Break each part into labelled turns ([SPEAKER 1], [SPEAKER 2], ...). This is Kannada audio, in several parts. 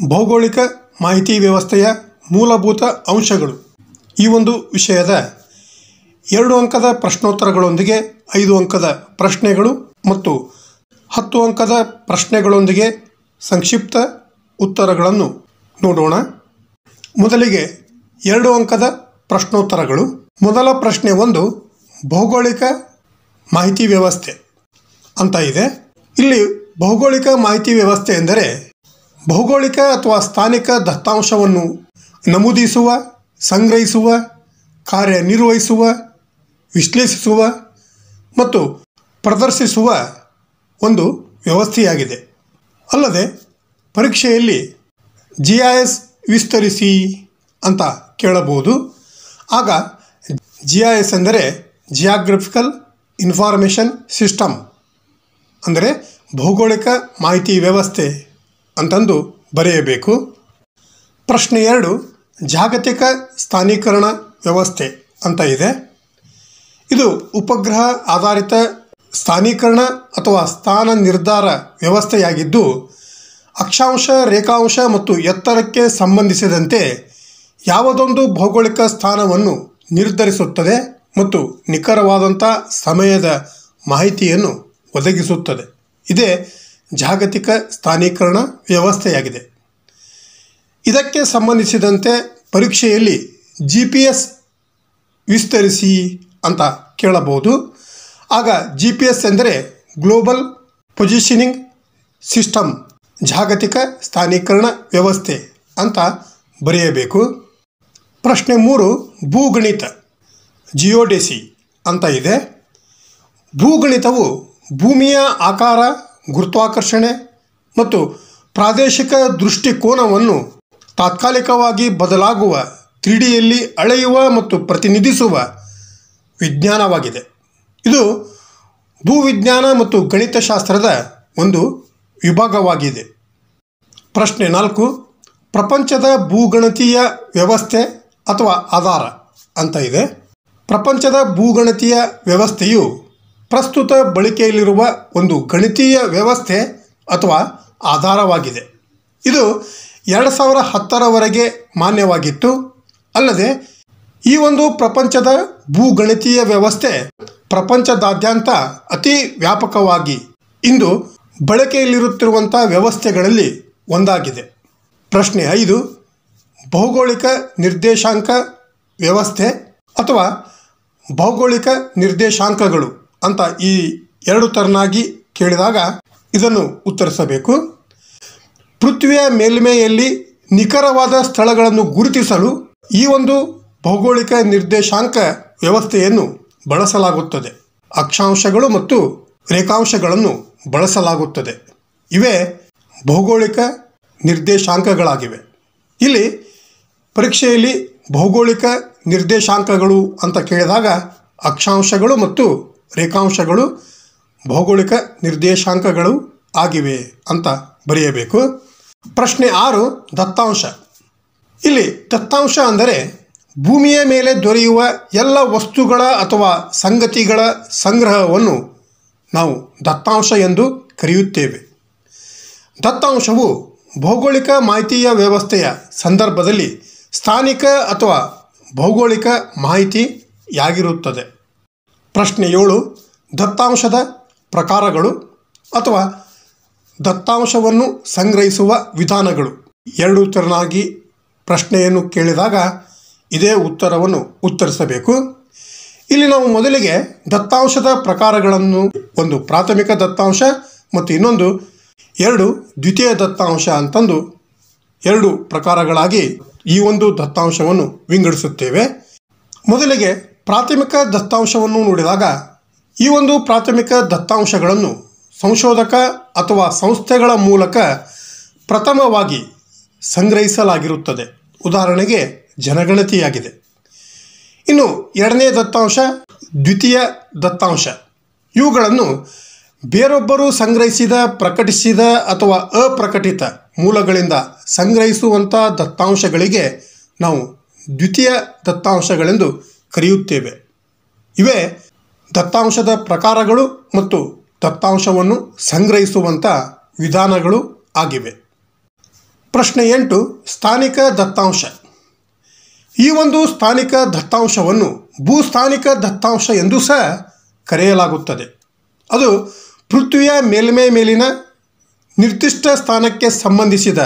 [SPEAKER 1] ಭೌಗೋಳಿಕ ಮಾಹಿತಿ ವ್ಯವಸ್ಥೆಯ ಮೂಲಭೂತ ಅಂಶಗಳು ಈ ಒಂದು ವಿಷಯದ 2 ಅಂಕದ ಪ್ರಶ್ನೋತ್ತರಗಳೊಂದಿಗೆ 5 ಅಂಕದ ಪ್ರಶ್ನೆಗಳು ಮತ್ತು 10 ಅಂಕದ ಪ್ರಶ್ನೆಗಳೊಂದಿಗೆ ಸಂಕ್ಷಿಪ್ತ ಉತ್ತರಗಳನ್ನು ನೋಡೋಣ. ಮೊದಲಿಗೆ 2 ಅಂಕದ ಪ್ರಶ್ನೋತ್ತರಗಳು. ಮೊದಲ ಪ್ರಶ್ನೆ 1 ಭೌಗೋಳಿಕ ಮಾಹಿತಿ ವ್ಯವಸ್ಥೆ ಅಂತ ಇದೆ. ಇಲ್ಲಿ ಭೌಗೋಳಿಕ ಮಾಹಿತಿ ವ್ಯವಸ್ಥೆ ಎಂದರೆ ಭೌಗೋಳಿಕ ಅಥವಾ ಸ್ಥಾನಿಕ ದತ್ತಾಂಶವನ್ನು ನಮೂದಿಸುವ, ಸಂಗ್ರಹಿಸುವ, ಕಾರ್ಯನಿರ್ವಹಿಸುವ, ವಿಶ್ಲೇಷಿಸುವ ಮತ್ತು ಪ್ರದರ್ಶಿಸುವ ಒಂದು ವ್ಯವಸ್ಥೆಯಾಗಿದೆ. ಅಲ್ಲದೆ ಪರೀಕ್ಷೆಯಲ್ಲಿ GIS ವಿಸ್ತರಿಸಿ ಅಂತ ಕೇಳಬಹುದು. ಆಗ GIS ಎಂದರೆ ಜಿಯಾಗ್ರಫಿಕಲ್ ಇನ್ಫಾರ್ಮೇಷನ್ ಸಿಸ್ಟಮ್, ಅಂದರೆ ಭೌಗೋಳಿಕ ಮಾಹಿತಿ ವ್ಯವಸ್ಥೆ ಅಂತಂದು ಬರೆಯಬೇಕು. ಪ್ರಶ್ನೆ 2 ಜಾಗತಿಕ ಸ್ಥಾನೀಕರಣ ವ್ಯವಸ್ಥೆ ಅಂತ ಇದೆ. ಇದು ಉಪಗ್ರಹ ಆಧಾರಿತ ಸ್ಥಾನೀಕರಣ ಅಥವಾ ಸ್ಥಾನ ನಿರ್ಧಾರ ವ್ಯವಸ್ಥೆಯಾಗಿದ್ದು, ಅಕ್ಷಾಂಶ, ರೇಖಾಂಶ ಮತ್ತು ಎತ್ತರಕ್ಕೆ ಸಂಬಂಧಿಸಿದಂತೆ ಯಾವುದೊಂದು ಭೌಗೋಳಿಕ ಸ್ಥಾನವನ್ನು ನಿರ್ಧರಿಸುತ್ತದೆ ಮತ್ತು ನಿಖರವಾದಂಥ ಸಮಯದ ಮಾಹಿತಿಯನ್ನು ಒದಗಿಸುತ್ತದೆ. ಇದೇ ಜಾಗತಿಕ ಸ್ಥಾನೀಕರಣ ವ್ಯವಸ್ಥೆಯಾಗಿದೆ. ಇದಕ್ಕೆ ಸಂಬಂಧಿಸಿದಂತೆ ಪರೀಕ್ಷೆಯಲ್ಲಿ GPS ವಿಸ್ತರಿಸಿ ಅಂತ ಕೇಳಬಹುದು. ಆಗ GPS ಎಂದರೆ ಗ್ಲೋಬಲ್ ಪೊಸಿಷನಿಂಗ್ ಸಿಸ್ಟಮ್, ಜಾಗತಿಕ ಸ್ಥಾನೀಕರಣ ವ್ಯವಸ್ಥೆ ಅಂತ ಬರೆಯಬೇಕು. ಪ್ರಶ್ನೆ 3 ಭೂಗಣಿತ ಜಿಯೋಡೆಸಿ ಅಂತ ಇದೆ. ಭೂಗಣಿತವು ಭೂಮಿಯ ಆಕಾರ, ಗುರುತ್ವಾಕರ್ಷಣೆ ಮತ್ತು ಪ್ರಾದೇಶಿಕ ದೃಷ್ಟಿಕೋನವನ್ನು ತಾತ್ಕಾಲಿಕವಾಗಿ ಬದಲಾಗುವ 3Dಯಲ್ಲಿ ಅಳೆಯುವ ಮತ್ತು ಪ್ರತಿನಿಧಿಸುವ ವಿಜ್ಞಾನವಾಗಿದೆ. ಇದು ಭೂವಿಜ್ಞಾನ ಮತ್ತು ಗಣಿತಶಾಸ್ತ್ರದ ಒಂದು ವಿಭಾಗವಾಗಿದೆ. ಪ್ರಶ್ನೆ 4 ಪ್ರಪಂಚದ ಭೂಗಣತೀಯ ವ್ಯವಸ್ಥೆ ಅಥವಾ ಆಧಾರ ಅಂತ ಇದೆ. ಪ್ರಪಂಚದ ಭೂಗಣತೀಯ ವ್ಯವಸ್ಥೆಯು ಪ್ರಸ್ತುತ ಬಳಕೆಯಲ್ಲಿರುವ ಒಂದು ಗಣಿತೀಯ ವ್ಯವಸ್ಥೆ ಅಥವಾ ಆಧಾರವಾಗಿದೆ. ಇದು 2010ರವರೆಗೆ ಮಾನ್ಯವಾಗಿತ್ತು. ಅಲ್ಲದೆ ಈ ಒಂದು ಪ್ರಪಂಚದ ಭೂಗಣಿತೀಯ ವ್ಯವಸ್ಥೆ ಪ್ರಪಂಚದಾದ್ಯಂತ ಅತಿ ವ್ಯಾಪಕವಾಗಿ ಇಂದು ಬಳಕೆಯಲ್ಲಿರುತ್ತಿರುವಂಥ ವ್ಯವಸ್ಥೆಗಳಲ್ಲಿ ಒಂದಾಗಿದೆ. ಪ್ರಶ್ನೆ 5 ಭೌಗೋಳಿಕ ನಿರ್ದೇಶಾಂಕ ವ್ಯವಸ್ಥೆ ಅಥವಾ ಭೌಗೋಳಿಕ ನಿರ್ದೇಶಾಂಕಗಳು ಅಂತ ಈ 2 ಥರನಾಗಿ ಕೇಳಿದಾಗ ಇದನ್ನು ಉತ್ತರಿಸಬೇಕು. ಪೃಥ್ವಿಯ ಮೇಲ್ಮೈಯಲ್ಲಿ ನಿಖರವಾದ ಸ್ಥಳಗಳನ್ನು ಗುರುತಿಸಲು ಈ ಒಂದು ಭೌಗೋಳಿಕ ನಿರ್ದೇಶಾಂಕ ವ್ಯವಸ್ಥೆಯನ್ನು ಬಳಸಲಾಗುತ್ತದೆ. ಅಕ್ಷಾಂಶಗಳು ಮತ್ತು ರೇಖಾಂಶಗಳನ್ನು ಬಳಸಲಾಗುತ್ತದೆ. ಇವೇ ಭೌಗೋಳಿಕ ನಿರ್ದೇಶಾಂಕಗಳಾಗಿವೆ. ಇಲ್ಲಿ ಪರೀಕ್ಷೆಯಲ್ಲಿ ಭೌಗೋಳಿಕ ನಿರ್ದೇಶಾಂಕಗಳು ಅಂತ ಕೇಳಿದಾಗ ಅಕ್ಷಾಂಶಗಳು ಮತ್ತು ರೇಖಾಂಶಗಳು ಭೌಗೋಳಿಕ ನಿರ್ದೇಶಾಂಕಗಳು ಆಗಿವೆ ಅಂತ ಬರೆಯಬೇಕು. ಪ್ರಶ್ನೆ 6 ದತ್ತಾಂಶ. ಇಲ್ಲಿ ದತ್ತಾಂಶ ಅಂದರೆ ಭೂಮಿಯ ಮೇಲೆ ದೊರೆಯುವ ಎಲ್ಲ ವಸ್ತುಗಳ ಅಥವಾ ಸಂಗತಿಗಳ ಸಂಗ್ರಹವನ್ನು ನಾವು ದತ್ತಾಂಶ ಎಂದು ಕರೆಯುತ್ತೇವೆ. ದತ್ತಾಂಶವು ಭೌಗೋಳಿಕ ಮಾಹಿತಿಯ ವ್ಯವಸ್ಥೆಯ ಸಂದರ್ಭದಲ್ಲಿ ಸ್ಥಾನಿಕ ಅಥವಾ ಭೌಗೋಳಿಕ ಮಾಹಿತಿಯಾಗಿರುತ್ತದೆ. ಪ್ರಶ್ನೆ 7 ದತ್ತಾಂಶದ ಪ್ರಕಾರಗಳು ಅಥವಾ ದತ್ತಾಂಶವನ್ನು ಸಂಗ್ರಹಿಸುವ ವಿಧಾನಗಳು. 2 ಥರನಾಗಿ ಪ್ರಶ್ನೆಯನ್ನು ಕೇಳಿದಾಗ ಇದೇ ಉತ್ತರವನ್ನು ಉತ್ತರಿಸಬೇಕು. ಇಲ್ಲಿ ನಾವು ಮೊದಲಿಗೆ ದತ್ತಾಂಶದ ಪ್ರಕಾರಗಳನ್ನು, ಒಂದು ಪ್ರಾಥಮಿಕ ದತ್ತಾಂಶ ಮತ್ತು ಇನ್ನೊಂದು 2 ದ್ವಿತೀಯ ದತ್ತಾಂಶ ಅಂತಂದು 2 ಪ್ರಕಾರಗಳಾಗಿ ಈ ಒಂದು ದತ್ತಾಂಶವನ್ನು ವಿಂಗಡಿಸುತ್ತೇವೆ. ಮೊದಲಿಗೆ ಪ್ರಾಥಮಿಕ ದತ್ತಾಂಶವನ್ನು ನೋಡಿದಾಗ ಈ ಒಂದು ಪ್ರಾಥಮಿಕ ದತ್ತಾಂಶಗಳನ್ನು ಸಂಶೋಧಕ ಅಥವಾ ಸಂಸ್ಥೆಗಳ ಮೂಲಕ ಪ್ರಥಮವಾಗಿ ಸಂಗ್ರಹಿಸಲಾಗಿರುತ್ತದೆ. ಉದಾಹರಣೆಗೆ ಜನಗಣತಿಯಾಗಿದೆ. ಇನ್ನು 2ನೇ ದತ್ತಾಂಶ, ದ್ವಿತೀಯ ದತ್ತಾಂಶ. ಇವುಗಳನ್ನು ಬೇರೊಬ್ಬರು ಸಂಗ್ರಹಿಸಿದ, ಪ್ರಕಟಿಸಿದ ಅಥವಾ ಅಪ್ರಕಟಿತ ಮೂಲಗಳಿಂದ ಸಂಗ್ರಹಿಸುವಂಥ ದತ್ತಾಂಶಗಳಿಗೆ ನಾವು ದ್ವಿತೀಯ ದತ್ತಾಂಶಗಳೆಂದು ಕರೆಯುತ್ತೇವೆ. ಇವೇ ದತ್ತಾಂಶದ ಪ್ರಕಾರಗಳು ಮತ್ತು ದತ್ತಾಂಶವನ್ನು ಸಂಗ್ರಹಿಸುವಂಥ ವಿಧಾನಗಳು ಆಗಿವೆ. ಪ್ರಶ್ನೆ 8 ಸ್ಥಾನಿಕ ದತ್ತಾಂಶ. ಈ ಒಂದು ಸ್ಥಾನಿಕ ದತ್ತಾಂಶವನ್ನು ಭೂಸ್ಥಾನಿಕ ದತ್ತಾಂಶ ಎಂದು ಸಹ ಕರೆಯಲಾಗುತ್ತದೆ. ಅದು ಪೃಥ್ವಿಯ ಮೇಲ್ಮೈ ಮೇಲಿನ ನಿರ್ದಿಷ್ಟ ಸ್ಥಾನಕ್ಕೆ ಸಂಬಂಧಿಸಿದ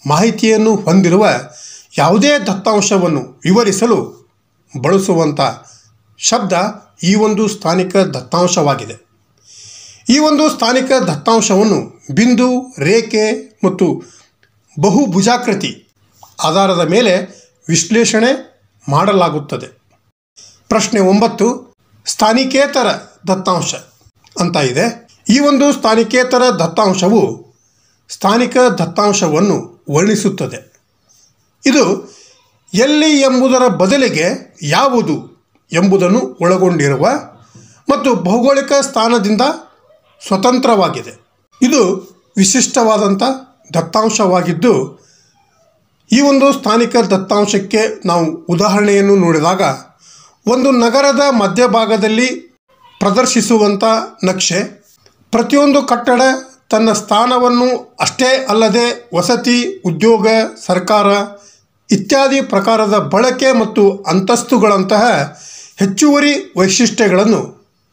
[SPEAKER 1] ಮಾಹಿತಿಯನ್ನು ಹೊಂದಿರುವ ಯಾವುದೇ ದತ್ತಾಂಶವನ್ನು ವಿವರಿಸಲು ಬಳಸುವಂಥ ಶಬ್ದ ಈ ಒಂದು ಸ್ಥಾನಿಕ ದತ್ತಾಂಶವಾಗಿದೆ. ಈ ಒಂದು ಸ್ಥಾನಿಕ ದತ್ತಾಂಶವನ್ನು ಬಿಂದು, ರೇಖೆ ಮತ್ತು ಬಹುಭುಜಾಕೃತಿ ಆಧಾರದ ಮೇಲೆ ವಿಶ್ಲೇಷಣೆ ಮಾಡಲಾಗುತ್ತದೆ. ಪ್ರಶ್ನೆ 9 ಸ್ಥಾನಿಕೇತರ ದತ್ತಾಂಶ ಅಂತ ಇದೆ. ಈ ಒಂದು ಸ್ಥಾನಿಕೇತರ ದತ್ತಾಂಶವು ಸ್ಥಾನಿಕ ದತ್ತಾಂಶವನ್ನು ವರ್ಣಿಸುತ್ತದೆ. ಇದು ಎಲ್ಲಿ ಎಂಬುದರ ಬದಲಿಗೆ ಯಾವುದು ಎಂಬುದನ್ನು ಒಳಗೊಂಡಿರುವ ಮತ್ತು ಭೌಗೋಳಿಕ ಸ್ಥಾನದಿಂದ ಸ್ವತಂತ್ರವಾಗಿದೆ. ಇದು ವಿಶಿಷ್ಟವಾದಂಥ ದತ್ತಾಂಶವಾಗಿದ್ದು, ಈ ಒಂದು ಸ್ಥಾನಿಕ ದತ್ತಾಂಶಕ್ಕೆ ನಾವು ಉದಾಹರಣೆಯನ್ನು ನೋಡಿದಾಗ ಒಂದು ನಗರದ ಮಧ್ಯಭಾಗದಲ್ಲಿ ಪ್ರದರ್ಶಿಸುವಂಥ ನಕ್ಷೆ, ಪ್ರತಿಯೊಂದು ಕಟ್ಟಡ ತನ್ನ ಸ್ಥಾನವನ್ನು ಅಷ್ಟೇ ಅಲ್ಲದೆ ವಸತಿ, ಉದ್ಯೋಗ, ಸರ್ಕಾರ ಇತ್ಯಾದಿ ಪ್ರಕಾರದ ಬಳಕೆ ಮತ್ತು ಅಂತಸ್ತುಗಳಂತಹ ಹೆಚ್ಚುವರಿ ವೈಶಿಷ್ಟ್ಯಗಳನ್ನು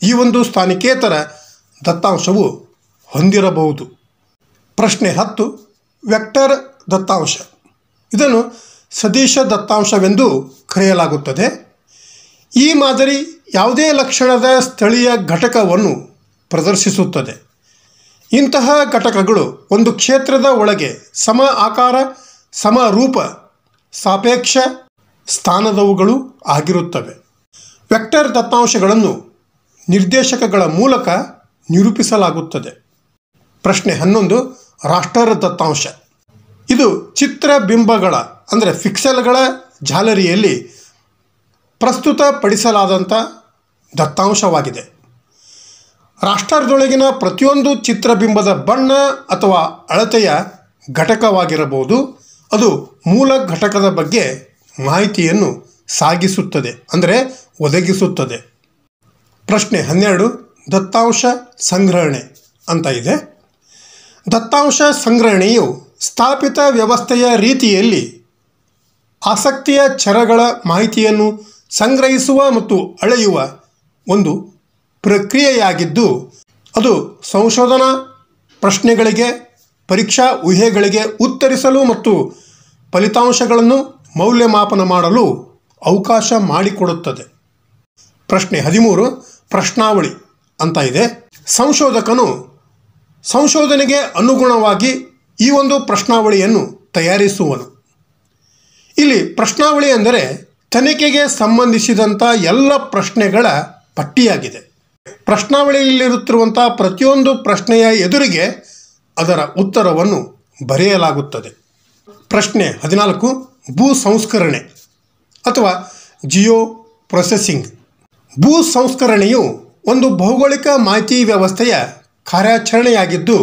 [SPEAKER 1] ಈ ಒಂದು ಸ್ಥಾನಿಕೇತರ ದತ್ತಾಂಶವು ಹೊಂದಿರಬಹುದು. ಪ್ರಶ್ನೆ 10 ವೆಕ್ಟರ್ ದತ್ತಾಂಶ. ಇದನ್ನು ಸದಿಶ ದತ್ತಾಂಶವೆಂದು ಕರೆಯಲಾಗುತ್ತದೆ. ಈ ಮಾದರಿ ಯಾವುದೇ ಲಕ್ಷಣದ ಸ್ಥಳೀಯ ಘಟಕವನ್ನು ಪ್ರದರ್ಶಿಸುತ್ತದೆ. ಇಂತಹ ಘಟಕಗಳು ಒಂದು ಕ್ಷೇತ್ರದ ಒಳಗೆ ಸಮ ಆಕಾರ, ಸಮ ರೂಪ, ಸಾಪೇಕ್ಷ ಸ್ಥಾನದವುಗಳು ಆಗಿರುತ್ತವೆ. ವೆಕ್ಟರ್ ದತ್ತಾಂಶಗಳನ್ನು ನಿರ್ದೇಶಕಗಳ ಮೂಲಕ ನಿರೂಪಿಸಲಾಗುತ್ತದೆ. ಪ್ರಶ್ನೆ 11 ರಾಸ್ಟರ್ ದತ್ತಾಂಶ. ಇದು ಚಿತ್ರಬಿಂಬಗಳ ಅಂದರೆ ಪಿಕ್ಸೆಲ್ಗಳ ಜಾಲರಿಯಲ್ಲಿ ಪ್ರಸ್ತುತಪಡಿಸಲಾದಂಥ ದತ್ತಾಂಶವಾಗಿದೆ. ರಾಸ್ಟರ್ದೊಳಗಿನ ಪ್ರತಿಯೊಂದು ಚಿತ್ರಬಿಂಬದ ಬಣ್ಣ ಅಥವಾ ಅಳತೆಯ ಘಟಕವಾಗಿರಬಹುದು. ಅದು ಮೂಲ ಘಟಕದ ಬಗ್ಗೆ ಮಾಹಿತಿಯನ್ನು ಸಾಗಿಸುತ್ತದೆ ಅಂದರೆ ಒದಗಿಸುತ್ತದೆ. ಪ್ರಶ್ನೆ 12 ದತ್ತಾಂಶ ಸಂಗ್ರಹಣೆ ಅಂತ ಇದೆ. ದತ್ತಾಂಶ ಸಂಗ್ರಹಣೆಯು ಸ್ಥಾಪಿತ ವ್ಯವಸ್ಥೆಯ ರೀತಿಯಲ್ಲಿ ಆಸಕ್ತಿಯ ಚರಗಳ ಮಾಹಿತಿಯನ್ನು ಸಂಗ್ರಹಿಸುವ ಮತ್ತು ಅಳೆಯುವ ಒಂದು ಪ್ರಕ್ರಿಯೆಯಾಗಿದ್ದು, ಅದು ಸಂಶೋಧನಾ ಪ್ರಶ್ನೆಗಳಿಗೆ, ಪರೀಕ್ಷಾ ಊಹೆಗಳಿಗೆ ಉತ್ತರಿಸಲು ಮತ್ತು ಫಲಿತಾಂಶಗಳನ್ನು ಮೌಲ್ಯಮಾಪನ ಮಾಡಲು ಅವಕಾಶ ಮಾಡಿಕೊಡುತ್ತದೆ. ಪ್ರಶ್ನೆ 13 ಪ್ರಶ್ನಾವಳಿ ಅಂತ ಇದೆ. ಸಂಶೋಧಕನು ಸಂಶೋಧನೆಗೆ ಅನುಗುಣವಾಗಿ ಈ ಒಂದು ಪ್ರಶ್ನಾವಳಿಯನ್ನು ತಯಾರಿಸುವನು. ಇಲ್ಲಿ ಪ್ರಶ್ನಾವಳಿ ಅಂದರೆ ತನಿಖೆಗೆ ಸಂಬಂಧಿಸಿದಂಥ ಎಲ್ಲ ಪ್ರಶ್ನೆಗಳ ಪಟ್ಟಿಯಾಗಿದೆ. ಪ್ರಶ್ನಾವಳಿಯಲ್ಲಿರುತ್ತಿರುವಂಥ ಪ್ರತಿಯೊಂದು ಪ್ರಶ್ನೆಯ ಎದುರಿಗೆ ಅದರ ಉತ್ತರವನ್ನು ಬರೆಯಲಾಗುತ್ತದೆ. ಪ್ರಶ್ನೆ 14 ಭೂ ಸಂಸ್ಕರಣೆ ಅಥವಾ ಜಿಯೋ ಪ್ರೊಸೆಸಿಂಗ್. ಭೂ ಸಂಸ್ಕರಣೆಯು ಒಂದು ಭೌಗೋಳಿಕ ಮಾಹಿತಿ ವ್ಯವಸ್ಥೆಯ ಕಾರ್ಯಾಚರಣೆಯಾಗಿದ್ದು,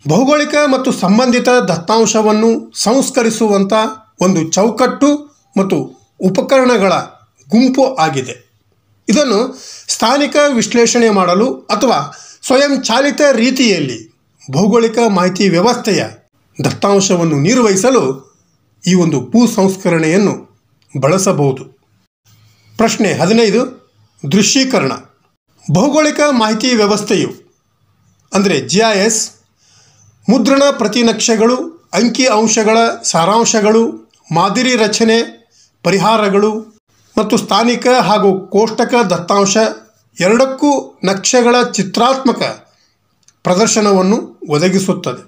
[SPEAKER 1] ಭೌಗೋಳಿಕ ಮತ್ತು ಸಂಬಂಧಿತ ದತ್ತಾಂಶವನ್ನು ಸಂಸ್ಕರಿಸುವಂಥ ಒಂದು ಚೌಕಟ್ಟು ಮತ್ತು ಉಪಕರಣಗಳ ಗುಂಪು ಆಗಿದೆ. ಇದನ್ನು ಸ್ಥಾನಿಕ ವಿಶ್ಲೇಷಣೆ ಮಾಡಲು ಅಥವಾ ಸ್ವಯಂಚಾಲಿತ ರೀತಿಯಲ್ಲಿ ಭೌಗೋಳಿಕ ಮಾಹಿತಿ ವ್ಯವಸ್ಥೆಯ ದತ್ತಾಂಶವನ್ನು ನಿರ್ವಹಿಸಲು ಈ ಒಂದು ಭೂ ಸಂಸ್ಕರಣೆಯನ್ನು ಬಳಸಬಹುದು. ಪ್ರಶ್ನೆ 15 ದೃಶ್ಯೀಕರಣ. ಭೌಗೋಳಿಕ ಮಾಹಿತಿ ವ್ಯವಸ್ಥೆಯು ಅಂದರೆ GIS ಮುದ್ರಣ ಪ್ರತಿನಕ್ಷೆಗಳು, ಅಂಕಿ ಅಂಶಗಳ ಸಾರಾಂಶಗಳು, ಮಾದರಿ ರಚನೆ, ಪರಿಹಾರಗಳು ಮತ್ತು ಸ್ಥಾನಿಕ ಹಾಗೂ ಕೋಷ್ಟಕ ದತ್ತಾಂಶ ಎರಡಕ್ಕೂ ನಕ್ಷೆಗಳ ಚಿತ್ರಾತ್ಮಕ ಪ್ರದರ್ಶನವನ್ನು ಒದಗಿಸುತ್ತದೆ.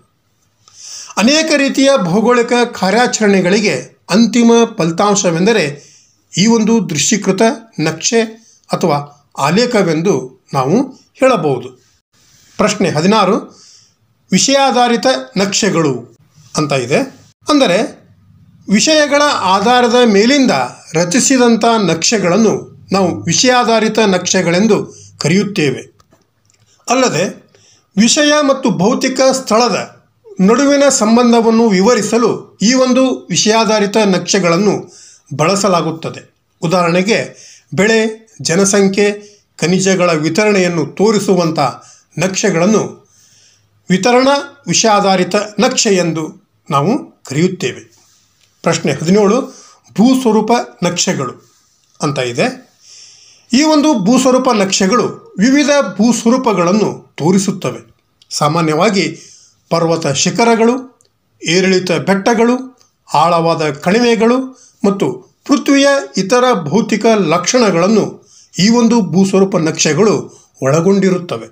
[SPEAKER 1] ಅನೇಕ ರೀತಿಯ ಭೌಗೋಳಿಕ ಕಾರ್ಯಾಚರಣೆಗಳಿಗೆ ಅಂತಿಮ ಫಲಿತಾಂಶವೆಂದರೆ ಈ ಒಂದು ದೃಶ್ಯೀಕೃತ ನಕ್ಷೆ ಅಥವಾ ಆಲೇಖವೆಂದು ನಾವು ಹೇಳಬಹುದು. ಪ್ರಶ್ನೆ 16 ವಿಷಯಾಧಾರಿತ ನಕ್ಷೆಗಳು ಅಂತ ಇದೆ. ಅಂದರೆ ವಿಷಯಗಳ ಆಧಾರದ ಮೇಲಿಂದ ರಚಿಸಿದಂಥ ನಕ್ಷೆಗಳನ್ನು ನಾವು ವಿಷಯಾಧಾರಿತ ನಕ್ಷೆಗಳೆಂದು ಕರೆಯುತ್ತೇವೆ. ಅಲ್ಲದೆ ವಿಷಯ ಮತ್ತು ಭೌತಿಕ ಸ್ಥಳದ ನಡುವಿನ ಸಂಬಂಧವನ್ನು ವಿವರಿಸಲು ಈ ಒಂದು ವಿಷಯಾಧಾರಿತ ನಕ್ಷೆಗಳನ್ನು ಬಳಸಲಾಗುತ್ತದೆ. ಉದಾಹರಣೆಗೆ ಬೆಳೆ, ಜನಸಂಖ್ಯೆ, ಖನಿಜಗಳ ವಿತರಣೆಯನ್ನು ತೋರಿಸುವಂಥ ನಕ್ಷೆಗಳನ್ನು ವಿತರಣಾ ವಿಷಯಾಧಾರಿತ ನಕ್ಷೆ ಎಂದು ನಾವು ಕರೆಯುತ್ತೇವೆ. ಪ್ರಶ್ನೆ 17 ಭೂಸ್ವರೂಪ ನಕ್ಷೆಗಳು ಅಂತ ಇದೆ. ಈ ಒಂದು ಭೂಸ್ವರೂಪ ನಕ್ಷೆಗಳು ವಿವಿಧ ಭೂಸ್ವರೂಪಗಳನ್ನು ತೋರಿಸುತ್ತವೆ. ಸಾಮಾನ್ಯವಾಗಿ ಪರ್ವತ ಶಿಖರಗಳು, ಏರಿಳಿತ ಬೆಟ್ಟಗಳು, ಆಳವಾದ ಕಣಿವೆಗಳು ಮತ್ತು ಪೃಥ್ವಿಯ ಇತರ ಭೌತಿಕ ಲಕ್ಷಣಗಳನ್ನು ಈ ಒಂದು ಭೂಸ್ವರೂಪ ನಕ್ಷೆಗಳು ಒಳಗೊಂಡಿರುತ್ತವೆ.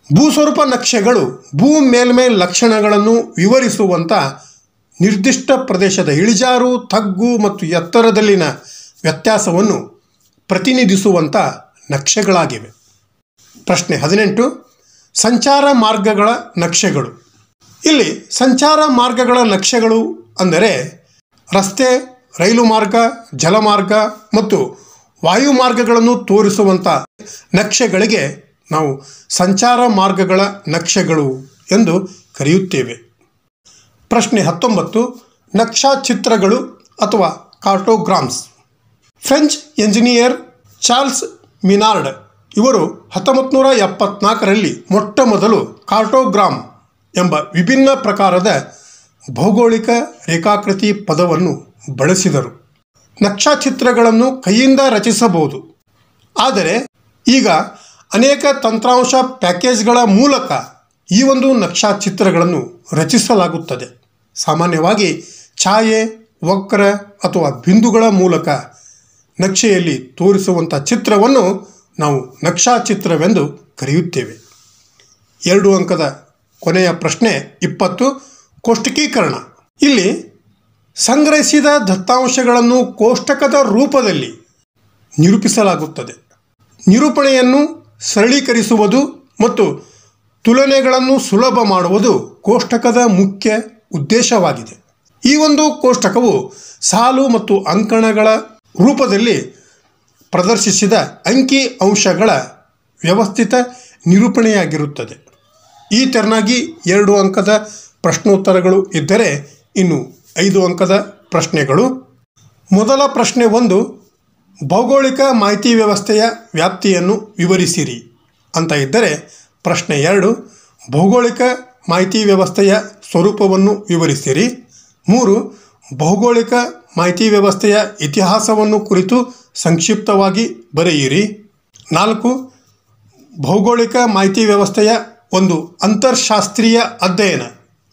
[SPEAKER 1] ಭೂಸ್ವರೂಪ ನಕ್ಷೆಗಳು ಭೂ ಮೇಲ್ಮೈ ಲಕ್ಷಣಗಳನ್ನು ವಿವರಿಸುವಂಥ ನಿರ್ದಿಷ್ಟ ಪ್ರದೇಶದ ಇಳಿಜಾರು, ತಗ್ಗು ಮತ್ತು ಎತ್ತರದಲ್ಲಿನ ವ್ಯತ್ಯಾಸವನ್ನು ಪ್ರತಿನಿಧಿಸುವಂಥ ನಕ್ಷೆಗಳಾಗಿವೆ. ಪ್ರಶ್ನೆ 18 ಸಂಚಾರ ಮಾರ್ಗಗಳ ನಕ್ಷೆಗಳು. ಇಲ್ಲಿ ಸಂಚಾರ ಮಾರ್ಗಗಳ ನಕ್ಷೆಗಳು ಅಂದರೆ ರಸ್ತೆ, ರೈಲು ಮಾರ್ಗ, ಜಲಮಾರ್ಗ ಮತ್ತು ವಾಯು ಮಾರ್ಗಗಳನ್ನು ತೋರಿಸುವಂಥ ನಕ್ಷೆಗಳಿಗೆ ನಾವು ಸಂಚಾರ ಮಾರ್ಗಗಳ ನಕ್ಷೆಗಳು ಎಂದು ಕರೆಯುತ್ತೇವೆ. ಪ್ರಶ್ನೆ 19 ನಕ್ಷಾಚಿತ್ರಗಳು ಅಥವಾ ಕಾರ್ಟೋಗ್ರಾಮ್ಸ್. ಫ್ರೆಂಚ್ ಎಂಜಿನಿಯರ್ ಚಾರ್ಲ್ಸ್ ಮಿನಾರ್ಡ್ ಇವರು 1974ರಲ್ಲಿ ಮೊಟ್ಟ ಮೊದಲು ಕಾರ್ಟೋಗ್ರಾಮ್ ಎಂಬ ವಿಭಿನ್ನ ಪ್ರಕಾರದ ಭೌಗೋಳಿಕ ರೇಖಾಕೃತಿ ಪದವನ್ನು ಬಳಸಿದರು. ನಕ್ಷಾಚಿತ್ರಗಳನ್ನು ಕೈಯಿಂದ ರಚಿಸಬಹುದು, ಆದರೆ ಈಗ ಅನೇಕ ತಂತ್ರಾಂಶ ಪ್ಯಾಕೇಜ್ಗಳ ಮೂಲಕ ಈ ಒಂದು ನಕ್ಷಾಚಿತ್ರಗಳನ್ನು ರಚಿಸಲಾಗುತ್ತದೆ. ಸಾಮಾನ್ಯವಾಗಿ ಛಾಯೆ, ವಕ್ರ ಅಥವಾ ಬಿಂದುಗಳ ಮೂಲಕ ನಕ್ಷೆಯಲ್ಲಿ ತೋರಿಸುವಂಥ ಚಿತ್ರವನ್ನು ನಾವು ನಕ್ಷಾಚಿತ್ರವೆಂದು ಕರೆಯುತ್ತೇವೆ. 2 ಅಂಕದ ಕೊನೆಯ ಪ್ರಶ್ನೆ 20 ಕೋಷ್ಟಕೀಕರಣ. ಇಲ್ಲಿ ಸಂಗ್ರಹಿಸಿದ ದತ್ತಾಂಶಗಳನ್ನು ಕೋಷ್ಟಕದ ರೂಪದಲ್ಲಿ ನಿರೂಪಿಸಲಾಗುತ್ತದೆ. ನಿರೂಪಣೆಯನ್ನು ಸರಳೀಕರಿಸುವುದು ಮತ್ತು ತುಲನೆಗಳನ್ನು ಸುಲಭ ಮಾಡುವುದು ಕೋಷ್ಟಕದ ಮುಖ್ಯ ಉದ್ದೇಶವಾಗಿದೆ. ಈ ಒಂದು ಕೋಷ್ಟಕವು ಸಾಲು ಮತ್ತು ಅಂಕಣಗಳ ರೂಪದಲ್ಲಿ ಪ್ರದರ್ಶಿಸಿದ ಅಂಕಿ ಅಂಶಗಳ ವ್ಯವಸ್ಥಿತ ನಿರೂಪಣೆಯಾಗಿರುತ್ತದೆ. ಈ ತೆರನಾಗಿ 2 ಅಂಕದ ಪ್ರಶ್ನೋತ್ತರಗಳು ಇದ್ದರೆ ಇನ್ನು 5 ಅಂಕದ ಪ್ರಶ್ನೆಗಳು. ಮೊದಲ ಪ್ರಶ್ನೆ 1 ಭೌಗೋಳಿಕ ಮಾಹಿತಿ ವ್ಯವಸ್ಥೆಯ ವ್ಯಾಪ್ತಿಯನ್ನು ವಿವರಿಸಿರಿ ಅಂತ ಇದ್ದರೆ, ಪ್ರಶ್ನೆ 2 ಭೌಗೋಳಿಕ ಮಾಹಿತಿ ವ್ಯವಸ್ಥೆಯ ಸ್ವರೂಪವನ್ನು ವಿವರಿಸಿರಿ. 3 ಭೌಗೋಳಿಕ ಮಾಹಿತಿ ವ್ಯವಸ್ಥೆಯ ಇತಿಹಾಸವನ್ನು ಕುರಿತು ಸಂಕ್ಷಿಪ್ತವಾಗಿ ಬರೆಯಿರಿ. 4 ಭೌಗೋಳಿಕ ಮಾಹಿತಿ ವ್ಯವಸ್ಥೆಯ ಒಂದು ಅಂತರ್ಶಾಸ್ತ್ರೀಯ ಅಧ್ಯಯನ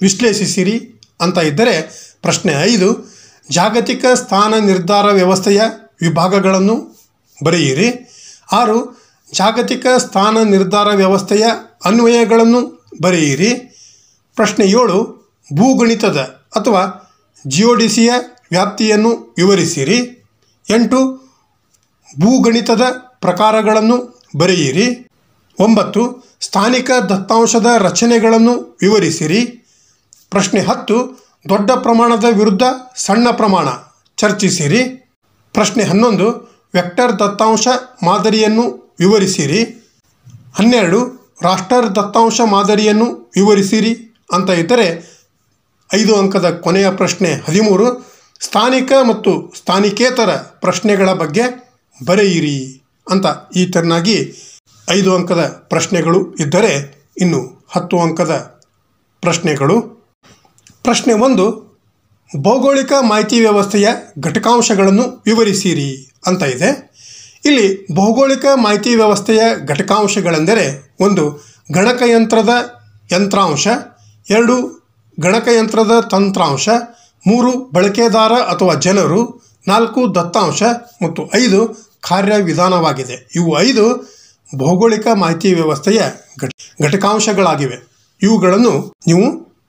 [SPEAKER 1] ವಿಶ್ಲೇಷಿಸಿರಿ ಅಂತ ಇದ್ದರೆ, ಪ್ರಶ್ನೆ 5 ಜಾಗತಿಕ ಸ್ಥಾನ ನಿರ್ಧಾರ ವ್ಯವಸ್ಥೆಯ ವಿಭಾಗಗಳನ್ನು ಬರೆಯಿರಿ. 6 ಜಾಗತಿಕ ಸ್ಥಾನ ನಿರ್ಧಾರ ವ್ಯವಸ್ಥೆಯ ಅನ್ವಯಗಳನ್ನು ಬರೆಯಿರಿ. ಪ್ರಶ್ನೆ 7 ಭೂಗಣಿತದ ಅಥವಾ ಜಿಯೋಡಿಸಿಯ ವ್ಯಾಪ್ತಿಯನ್ನು ವಿವರಿಸಿರಿ. 8 ಭೂಗಣಿತದ ಪ್ರಕಾರಗಳನ್ನು ಬರೆಯಿರಿ. 9 ಸ್ಥಾನಿಕ ದತ್ತಾಂಶದ ರಚನೆಗಳನ್ನು ವಿವರಿಸಿರಿ. ಪ್ರಶ್ನೆ 10 ದೊಡ್ಡ ಪ್ರಮಾಣದ ವಿರುದ್ಧ ಸಣ್ಣ ಪ್ರಮಾಣ ಚರ್ಚಿಸಿರಿ. ಪ್ರಶ್ನೆ 11 ವೆಕ್ಟರ್ ದತ್ತಾಂಶ ಮಾದರಿಯನ್ನು ವಿವರಿಸಿರಿ. 12 ರಾಸ್ಟರ್ ದತ್ತಾಂಶ ಮಾದರಿಯನ್ನು ವಿವರಿಸಿರಿ ಅಂತ ಇದ್ದರೆ, 5 ಅಂಕದ ಕೊನೆಯ ಪ್ರಶ್ನೆ 13 ಸ್ಥಾನಿಕ ಮತ್ತು ಸ್ಥಾನಿಕೇತರ ಪ್ರಶ್ನೆಗಳ ಬಗ್ಗೆ ಬರೆಯಿರಿ ಅಂತ ಈ ತೆರನಾಗಿ 5 ಅಂಕದ ಪ್ರಶ್ನೆಗಳು ಇದ್ದರೆ ಇನ್ನು 10 ಅಂಕದ ಪ್ರಶ್ನೆಗಳು. ಪ್ರಶ್ನೆ 1 ಭೌಗೋಳಿಕ ಮಾಹಿತಿ ವ್ಯವಸ್ಥೆಯ ಘಟಕಾಂಶಗಳನ್ನು ವಿವರಿಸಿರಿ ಅಂತ ಇದೆ. ಇಲ್ಲಿ ಭೌಗೋಳಿಕ ಮಾಹಿತಿ ವ್ಯವಸ್ಥೆಯ ಘಟಕಾಂಶಗಳೆಂದರೆ 1 ಗಣಕಯಂತ್ರದ ಯಂತ್ರಾಂಶ, 2 ಗಣಕಯಂತ್ರದ ತಂತ್ರಾಂಶ, 3 ಬಳಕೆದಾರ ಅಥವಾ ಜನರು, 4 ದತ್ತಾಂಶ ಮತ್ತು 5 ಕಾರ್ಯವಿಧಾನವಾಗಿದೆ. ಇವು 5 ಭೌಗೋಳಿಕ ಮಾಹಿತಿ ವ್ಯವಸ್ಥೆಯ ಘಟಕಾಂಶಗಳಾಗಿವೆ. ಇವುಗಳನ್ನು ನೀವು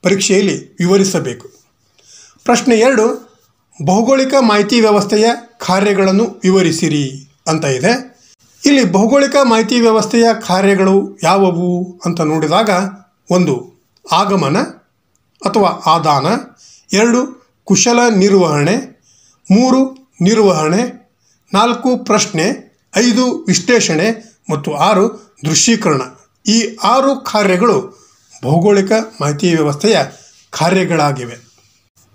[SPEAKER 1] ಪರೀಕ್ಷೆಯಲ್ಲಿ ವಿವರಿಸಬೇಕು. ಪ್ರಶ್ನೆ 2 ಭೌಗೋಳಿಕ ಮಾಹಿತಿ ವ್ಯವಸ್ಥೆಯ ಕಾರ್ಯಗಳನ್ನು ವಿವರಿಸಿರಿ ಅಂತ ಇದೆ. ಇಲ್ಲಿ ಭೌಗೋಳಿಕ ಮಾಹಿತಿ ವ್ಯವಸ್ಥೆಯ ಕಾರ್ಯಗಳು ಯಾವುವು ಅಂತ ನೋಡಿದಾಗ 1 ಆಗಮನ ಅಥವಾ ಆದಾನ, 2 ಕುಶಲ ನಿರ್ವಹಣೆ, 3 ನಿರ್ವಹಣೆ, 4 ಪ್ರಶ್ನೆ, 5 ವಿಶ್ಲೇಷಣೆ ಮತ್ತು 6 ದೃಶ್ಯೀಕರಣ. ಈ 6 ಕಾರ್ಯಗಳು ಭೌಗೋಳಿಕ ಮಾಹಿತಿ ವ್ಯವಸ್ಥೆಯ ಕಾರ್ಯಗಳಾಗಿವೆ.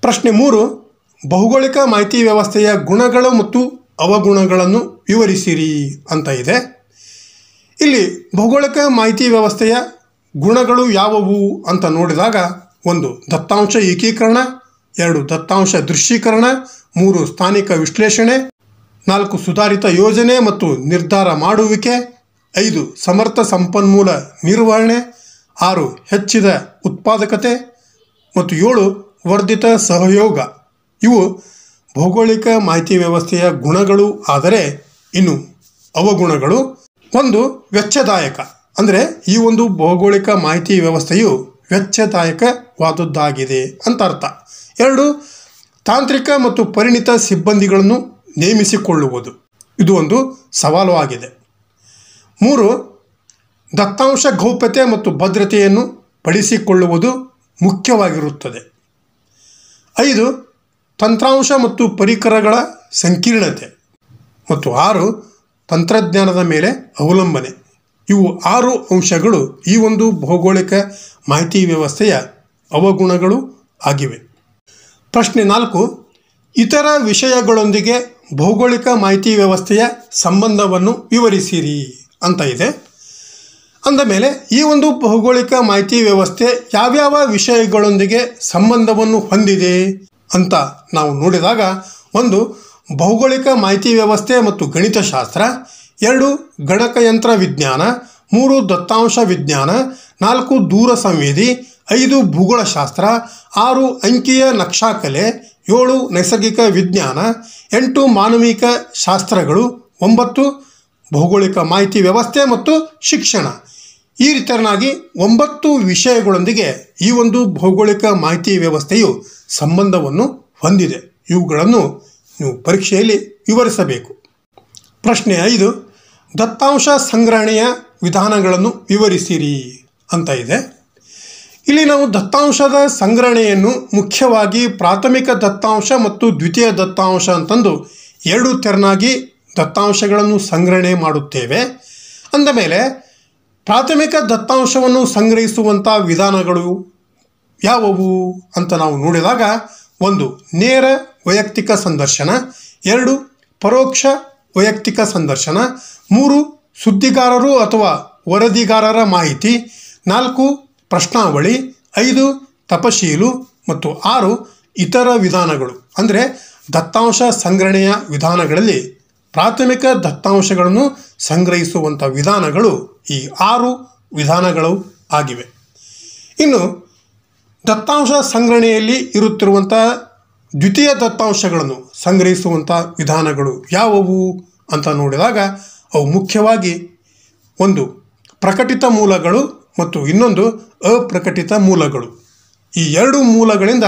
[SPEAKER 1] ಪ್ರಶ್ನೆ 3 ಭೌಗೋಳಿಕ ಮಾಹಿತಿ ವ್ಯವಸ್ಥೆಯ ಗುಣಗಳು ಮತ್ತು ಅವಗುಣಗಳನ್ನು ವಿವರಿಸಿರಿ ಅಂತ ಇದೆ. ಇಲ್ಲಿ ಭೌಗೋಳಿಕ ಮಾಹಿತಿ ವ್ಯವಸ್ಥೆಯ ಗುಣಗಳು ಯಾವುವು ಅಂತ ನೋಡಿದಾಗ 1 ದತ್ತಾಂಶ ಏಕೀಕರಣ, 2 ದತ್ತಾಂಶ ದೃಶ್ಯೀಕರಣ, 3 ಸ್ಥಾನಿಕ ವಿಶ್ಲೇಷಣೆ, 4 ಸುಧಾರಿತ ಯೋಜನೆ ಮತ್ತು ನಿರ್ಧಾರ ಮಾಡುವಿಕೆ, 5 ಸಮರ್ಥ ಸಂಪನ್ಮೂಲ ನಿರ್ವಹಣೆ, 6 ಹೆಚ್ಚಿದ ಉತ್ಪಾದಕತೆ ಮತ್ತು 7 ವರ್ಧಿತ ಸಹಯೋಗ. ಇವು ಭೌಗೋಳಿಕ ಮಾಹಿತಿ ವ್ಯವಸ್ಥೆಯ ಗುಣಗಳು. ಆದರೆ ಇನ್ನು ಅವಗುಣಗಳು: 1 ವೆಚ್ಚದಾಯಕ, ಅಂದರೆ ಈ ಒಂದು ಭೌಗೋಳಿಕ ಮಾಹಿತಿ ವ್ಯವಸ್ಥೆಯು ವೆಚ್ಚದಾಯಕವಾದದ್ದಾಗಿದೆ ಅಂತ ಅರ್ಥ. 2 ತಾಂತ್ರಿಕ ಮತ್ತು ಪರಿಣಿತ ಸಿಬ್ಬಂದಿಗಳನ್ನು ನೇಮಿಸಿಕೊಳ್ಳುವುದು, ಇದು ಒಂದು ಸವಾಲು ಆಗಿದೆ. 3 ದತ್ತಾಂಶ ಗೌಪ್ಯತೆ ಮತ್ತು ಭದ್ರತೆಯನ್ನು ಪಡಿಸಿಕೊಳ್ಳುವುದು ಮುಖ್ಯವಾಗಿರುತ್ತದೆ. 5 ತಂತ್ರಾಂಶ ಮತ್ತು ಪರಿಕರಗಳ ಸಂಕೀರ್ಣತೆ ಮತ್ತು 6 ತಂತ್ರಜ್ಞಾನದ ಮೇಲೆ ಅವಲಂಬನೆ. ಇವು 6 ಅಂಶಗಳು ಈ ಒಂದು ಭೌಗೋಳಿಕ ಮಾಹಿತಿ ವ್ಯವಸ್ಥೆಯ ಅವಗುಣಗಳು ಆಗಿವೆ. ಪ್ರಶ್ನೆ 4, ಇತರ ವಿಷಯಗಳೊಂದಿಗೆ ಭೌಗೋಳಿಕ ಮಾಹಿತಿ ವ್ಯವಸ್ಥೆಯ ಸಂಬಂಧವನ್ನು ವಿವರಿಸಿರಿ ಅಂತ ಇದೆ. ಅಂದಮೇಲೆ ಈ ಒಂದು ಭೌಗೋಳಿಕ ಮಾಹಿತಿ ವ್ಯವಸ್ಥೆ ಯಾವ್ಯಾವ ವಿಷಯಗಳೊಂದಿಗೆ ಸಂಬಂಧವನ್ನು ಹೊಂದಿದೆ ಅಂತ ನಾವು ನೋಡಿದಾಗ, 1 ಭೌಗೋಳಿಕ ಮಾಹಿತಿ ವ್ಯವಸ್ಥೆ ಮತ್ತು ಗಣಿತಶಾಸ್ತ್ರ, 2 ಗಣಕಯಂತ್ರ ವಿಜ್ಞಾನ, 3 ದತ್ತಾಂಶ ವಿಜ್ಞಾನ, 4 ದೂರ ಸಂವೇದಿ, 5 ಭೂಗೋಳಶಾಸ್ತ್ರ, 6 ಅಂಕೀಯ ನಕ್ಷಾಕಲೆ, 7 ನೈಸರ್ಗಿಕ ವಿಜ್ಞಾನ, 8 ಮಾನವಿಕ ಶಾಸ್ತ್ರಗಳು, 9 ಭೌಗೋಳಿಕ ಮಾಹಿತಿ ವ್ಯವಸ್ಥೆ ಮತ್ತು ಶಿಕ್ಷಣ. ಈ ರೀತಿಯಾಗಿ 9 ವಿಷಯಗಳೊಂದಿಗೆ ಈ ಒಂದು ಭೌಗೋಳಿಕ ಮಾಹಿತಿ ವ್ಯವಸ್ಥೆಯು ಸಂಬಂಧವನ್ನು ಹೊಂದಿದೆ. ಇವುಗಳನ್ನು ನೀವು ಪರೀಕ್ಷೆಯಲ್ಲಿ ವಿವರಿಸಬೇಕು. ಪ್ರಶ್ನೆ 5, ದತ್ತಾಂಶ ಸಂಗ್ರಹಣೆಯ ವಿಧಾನಗಳನ್ನು ವಿವರಿಸಿರಿ ಅಂತ ಇದೆ. ಇಲ್ಲಿ ನಾವು ದತ್ತಾಂಶದ ಸಂಗ್ರಹಣೆಯನ್ನು ಮುಖ್ಯವಾಗಿ ಪ್ರಾಥಮಿಕ ದತ್ತಾಂಶ ಮತ್ತು ದ್ವಿತೀಯ ದತ್ತಾಂಶ ಅಂತಂದು 2 ತೆರನಾಗಿ ದತ್ತಾಂಶಗಳನ್ನು ಸಂಗ್ರಹಣೆ ಮಾಡುತ್ತೇವೆ. ಅಂದಮೇಲೆ ಪ್ರಾಥಮಿಕ ದತ್ತಾಂಶವನ್ನು ಸಂಗ್ರಹಿಸುವಂಥ ವಿಧಾನಗಳು ಯಾವುವು ಅಂತ ನಾವು ನೋಡಿದಾಗ, 1 ನೇರ ವೈಯಕ್ತಿಕ ಸಂದರ್ಶನ, 2 ಪರೋಕ್ಷ ವೈಯಕ್ತಿಕ ಸಂದರ್ಶನ, 3 ಸುದ್ದಿಗಾರರು ಅಥವಾ ವರದಿಗಾರರ ಮಾಹಿತಿ, 4 ಪ್ರಶ್ನಾವಳಿ, 5 ತಪಶೀಲು ಮತ್ತು 6 ಇತರ ವಿಧಾನಗಳು. ಅಂದರೆ ದತ್ತಾಂಶ ಸಂಗ್ರಹಣೆಯ ವಿಧಾನಗಳಲ್ಲಿ ಪ್ರಾಥಮಿಕ ದತ್ತಾಂಶಗಳನ್ನು ಸಂಗ್ರಹಿಸುವಂಥ ವಿಧಾನಗಳು ಈ 6 ವಿಧಾನಗಳು ಆಗಿವೆ. ಇನ್ನು ದತ್ತಾಂಶ ಸಂಗ್ರಹಣೆಯಲ್ಲಿ ಇರುತ್ತಿರುವಂಥ ದ್ವಿತೀಯ ದತ್ತಾಂಶಗಳನ್ನು ಸಂಗ್ರಹಿಸುವಂಥ ವಿಧಾನಗಳು ಯಾವುವು ಅಂತ ನೋಡಿದಾಗ, ಅವು ಮುಖ್ಯವಾಗಿ 1 ಪ್ರಕಟಿತ ಮೂಲಗಳು ಮತ್ತು ಇನ್ನೊಂದು ಅಪ್ರಕಟಿತ ಮೂಲಗಳು. ಈ 2 ಮೂಲಗಳಿಂದ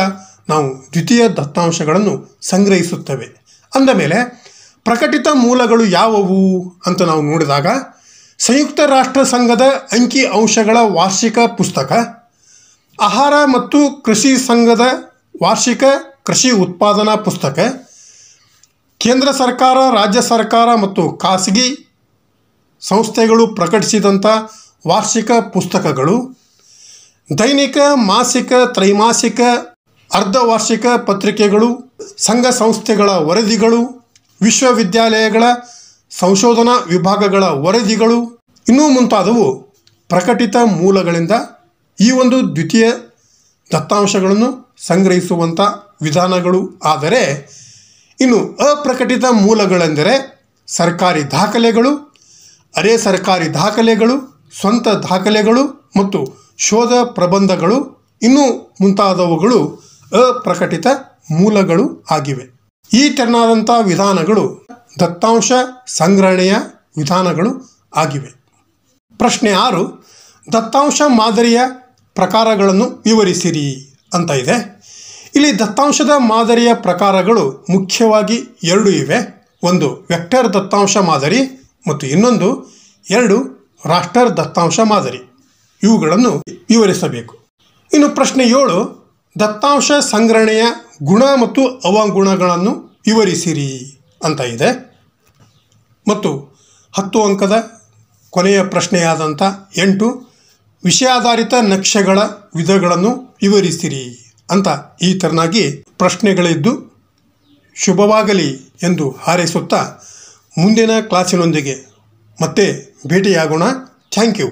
[SPEAKER 1] ನಾವು ದ್ವಿತೀಯ ದತ್ತಾಂಶಗಳನ್ನು ಸಂಗ್ರಹಿಸುತ್ತೇವೆ. ಅಂದಮೇಲೆ ಪ್ರಕಟಿತ ಮೂಲಗಳು ಯಾವುವು ಅಂತ ನಾವು ನೋಡಿದಾಗ, ಸಂಯುಕ್ತ ರಾಷ್ಟ್ರ ಸಂಘದ ಅಂಕಿ ಅಂಶಗಳ ವಾರ್ಷಿಕ ಪುಸ್ತಕ, ಆಹಾರ ಮತ್ತು ಕೃಷಿ ಸಂಘದ ವಾರ್ಷಿಕ ಕೃಷಿ ಉತ್ಪಾದನಾ ಪುಸ್ತಕ, ಕೇಂದ್ರ ಸರ್ಕಾರ, ರಾಜ್ಯ ಸರ್ಕಾರ ಮತ್ತು ಖಾಸಗಿ ಸಂಸ್ಥೆಗಳು ಪ್ರಕಟಿಸಿದಂಥ ವಾರ್ಷಿಕ ಪುಸ್ತಕಗಳು, ದೈನಿಕ, ಮಾಸಿಕ, ತ್ರೈಮಾಸಿಕ, ಅರ್ಧವಾರ್ಷಿಕ ಪತ್ರಿಕೆಗಳು, ಸಂಘ ಸಂಸ್ಥೆಗಳ ವರದಿಗಳು, ವಿಶ್ವವಿದ್ಯಾಲಯಗಳ ಸಂಶೋಧನಾ ವಿಭಾಗಗಳ ವರದಿಗಳು, ಇನ್ನೂ ಮುಂತಾದವು ಪ್ರಕಟಿತ ಮೂಲಗಳಿಂದ ಈ ಒಂದು ದ್ವಿತೀಯ ದತ್ತಾಂಶಗಳನ್ನು ಸಂಗ್ರಹಿಸುವಂಥ ವಿಧಾನಗಳು. ಆದರೆ ಇನ್ನು ಅಪ್ರಕಟಿತ ಮೂಲಗಳೆಂದರೆ ಸರ್ಕಾರಿ ದಾಖಲೆಗಳು, ಅರೆ ಸರ್ಕಾರಿ ದಾಖಲೆಗಳು, ಸ್ವಂತ ದಾಖಲೆಗಳು ಮತ್ತು ಶೋಧ ಪ್ರಬಂಧಗಳು, ಇನ್ನೂ ಮುಂತಾದವುಗಳು ಅಪ್ರಕಟಿತ ಮೂಲಗಳು ಆಗಿವೆ. ಈ ತೆರನಾದಂಥ ವಿಧಾನಗಳು ದತ್ತಾಂಶ ಸಂಗ್ರಹಣೆಯ ವಿಧಾನಗಳು ಆಗಿವೆ. ಪ್ರಶ್ನೆ 6, ದತ್ತಾಂಶ ಮಾದರಿಯ ಪ್ರಕಾರಗಳನ್ನು ವಿವರಿಸಿರಿ ಅಂತ ಇದೆ. ಇಲ್ಲಿ ದತ್ತಾಂಶದ ಮಾದರಿಯ ಪ್ರಕಾರಗಳು ಮುಖ್ಯವಾಗಿ 2 ಇವೆ. 1 ವೆಕ್ಟರ್ ದತ್ತಾಂಶ ಮಾದರಿ ಮತ್ತು ಇನ್ನೊಂದು 2 ರಾಸ್ಟರ್ ದತ್ತಾಂಶ ಮಾದರಿ. ಇವುಗಳನ್ನು ವಿವರಿಸಬೇಕು. ಇನ್ನು ಪ್ರಶ್ನೆ 7, ದತ್ತಾಂಶ ಸಂಗ್ರಹಣೆಯ ಗುಣ ಮತ್ತು ಅವಗುಣಗಳನ್ನು ವಿವರಿಸಿರಿ ಅಂತ ಇದೆ. ಮತ್ತು 10 ಅಂಕದ ಕೊನೆಯ ಪ್ರಶ್ನೆಯಾದಂಥ 8 ವಿಷಯಾಧಾರಿತ ನಕ್ಷೆಗಳ ವಿಧಗಳನ್ನು ವಿವರಿಸಿರಿ ಅಂತ ಈ ತೆರನಾಗಿ ಪ್ರಶ್ನೆಗಳಿದ್ದು ಶುಭವಾಗಲಿ ಎಂದು ಹಾರೈಸುತ್ತಾ ಮುಂದಿನ ಕ್ಲಾಸಿನೊಂದಿಗೆ ಮತ್ತೆ ಭೇಟಿಯಾಗೋಣ. Thank you.